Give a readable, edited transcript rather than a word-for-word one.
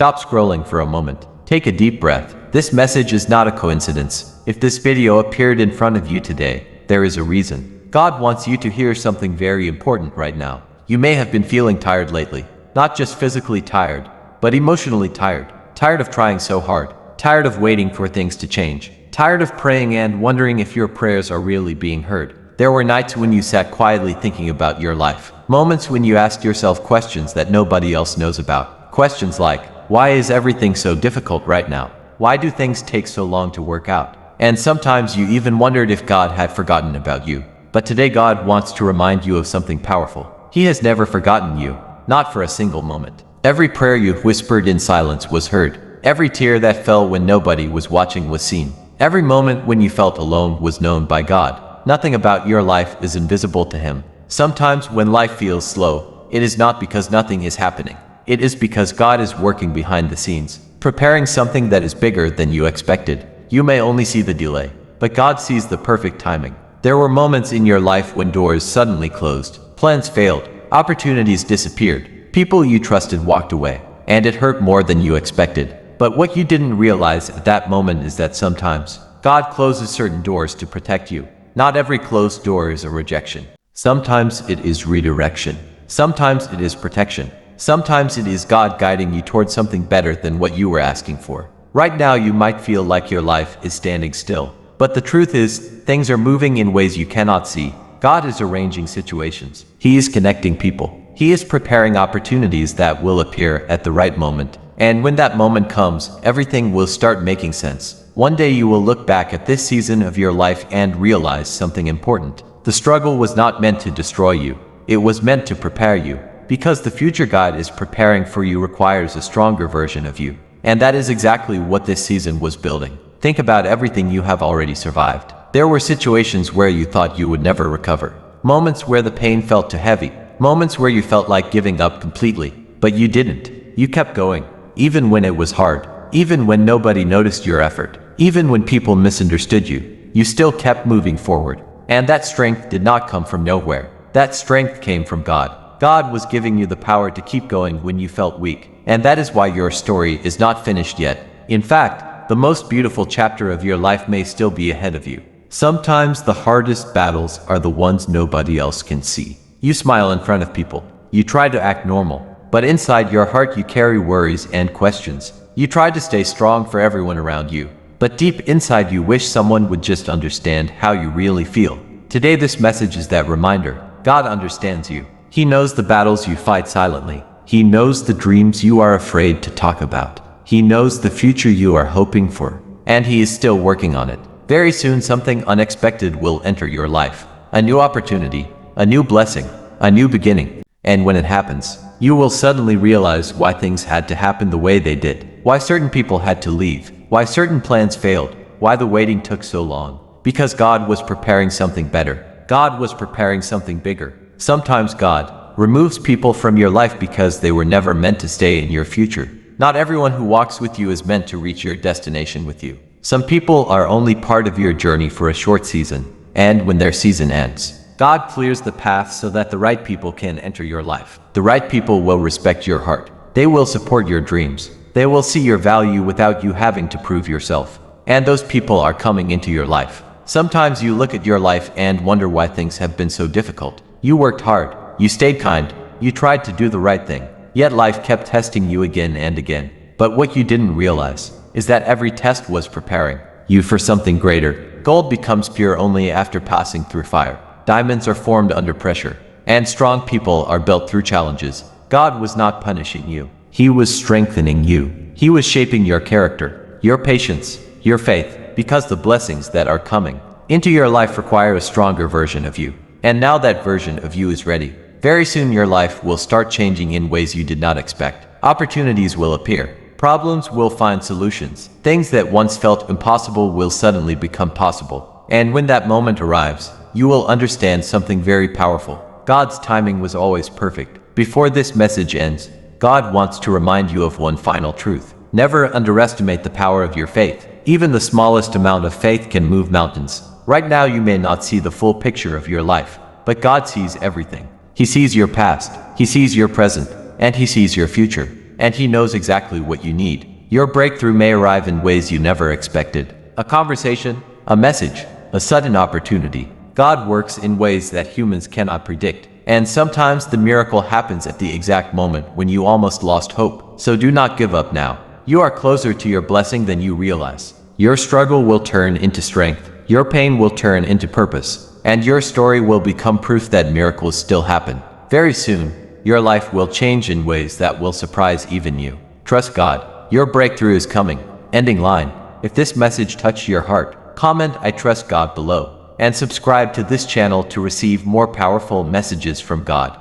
Stop scrolling for a moment. Take a deep breath. This message is not a coincidence. If this video appeared in front of you today, there is a reason. God wants you to hear something very important right now. You may have been feeling tired lately. Not just physically tired, but emotionally tired. Tired of trying so hard. Tired of waiting for things to change. Tired of praying and wondering if your prayers are really being heard. There were nights when you sat quietly thinking about your life. Moments when you asked yourself questions that nobody else knows about. Questions like, why is everything so difficult right now? Why do things take so long to work out? And sometimes you even wondered if God had forgotten about you. But today God wants to remind you of something powerful. He has never forgotten you, not for a single moment. Every prayer you whispered in silence was heard. Every tear that fell when nobody was watching was seen. Every moment when you felt alone was known by God. Nothing about your life is invisible to Him. Sometimes when life feels slow, it is not because nothing is happening. It is because God is working behind the scenes, preparing something that is bigger than you expected. You may only see the delay, but God sees the perfect timing. There were moments in your life when doors suddenly closed, plans failed, opportunities disappeared, people you trusted walked away, and it hurt more than you expected. But what you didn't realize at that moment is that sometimes God closes certain doors to protect you. Not every closed door is a rejection. Sometimes it is redirection. Sometimes it is protection. Sometimes it is God guiding you towards something better than what you were asking for. Right now you might feel like your life is standing still. But the truth is, things are moving in ways you cannot see. God is arranging situations. He is connecting people. He is preparing opportunities that will appear at the right moment. And when that moment comes, everything will start making sense. One day you will look back at this season of your life and realize something important. The struggle was not meant to destroy you. It was meant to prepare you. Because the future God is preparing for you requires a stronger version of you. And that is exactly what this season was building. Think about everything you have already survived. There were situations where you thought you would never recover. Moments where the pain felt too heavy. Moments where you felt like giving up completely. But you didn't. You kept going. Even when it was hard. Even when nobody noticed your effort. Even when people misunderstood you. You still kept moving forward. And that strength did not come from nowhere. That strength came from God. God was giving you the power to keep going when you felt weak. And that is why your story is not finished yet. In fact, the most beautiful chapter of your life may still be ahead of you. Sometimes the hardest battles are the ones nobody else can see. You smile in front of people. You try to act normal. But inside your heart you carry worries and questions. You try to stay strong for everyone around you. But deep inside you wish someone would just understand how you really feel. Today this message is that reminder. God understands you. He knows the battles you fight silently. He knows the dreams you are afraid to talk about. He knows the future you are hoping for. And He is still working on it. Very soon something unexpected will enter your life. A new opportunity, a new blessing, a new beginning. And when it happens, you will suddenly realize why things had to happen the way they did. Why certain people had to leave. Why certain plans failed. Why the waiting took so long. Because God was preparing something better. God was preparing something bigger. Sometimes God removes people from your life because they were never meant to stay in your future. Not everyone who walks with you is meant to reach your destination with you. Some people are only part of your journey for a short season, and when their season ends, God clears the path so that the right people can enter your life. The right people will respect your heart. They will support your dreams. They will see your value without you having to prove yourself. And those people are coming into your life. Sometimes you look at your life and wonder why things have been so difficult. You worked hard, you stayed kind, you tried to do the right thing, yet life kept testing you again and again. But what you didn't realize is that every test was preparing you for something greater. Gold becomes pure only after passing through fire. Diamonds are formed under pressure, and strong people are built through challenges. God was not punishing you. He was strengthening you. He was shaping your character, your patience, your faith, because the blessings that are coming into your life require a stronger version of you. And now that version of you is ready. Very soon your life will start changing in ways you did not expect. Opportunities will appear. Problems will find solutions. Things that once felt impossible will suddenly become possible. And when that moment arrives, you will understand something very powerful. God's timing was always perfect. Before this message ends, God wants to remind you of one final truth. Never underestimate the power of your faith. Even the smallest amount of faith can move mountains. Right now you may not see the full picture of your life, but God sees everything. He sees your past, He sees your present, and He sees your future. and He knows exactly what you need. Your breakthrough may arrive in ways you never expected. A conversation, a message, a sudden opportunity. God works in ways that humans cannot predict. And sometimes the miracle happens at the exact moment when you almost lost hope. So do not give up now. You are closer to your blessing than you realize. Your struggle will turn into strength. Your pain will turn into purpose. And your story will become proof that miracles still happen. Very soon, your life will change in ways that will surprise even you. Trust God. Your breakthrough is coming. Ending line. If this message touched your heart, comment "I trust God" below. And subscribe to this channel to receive more powerful messages from God.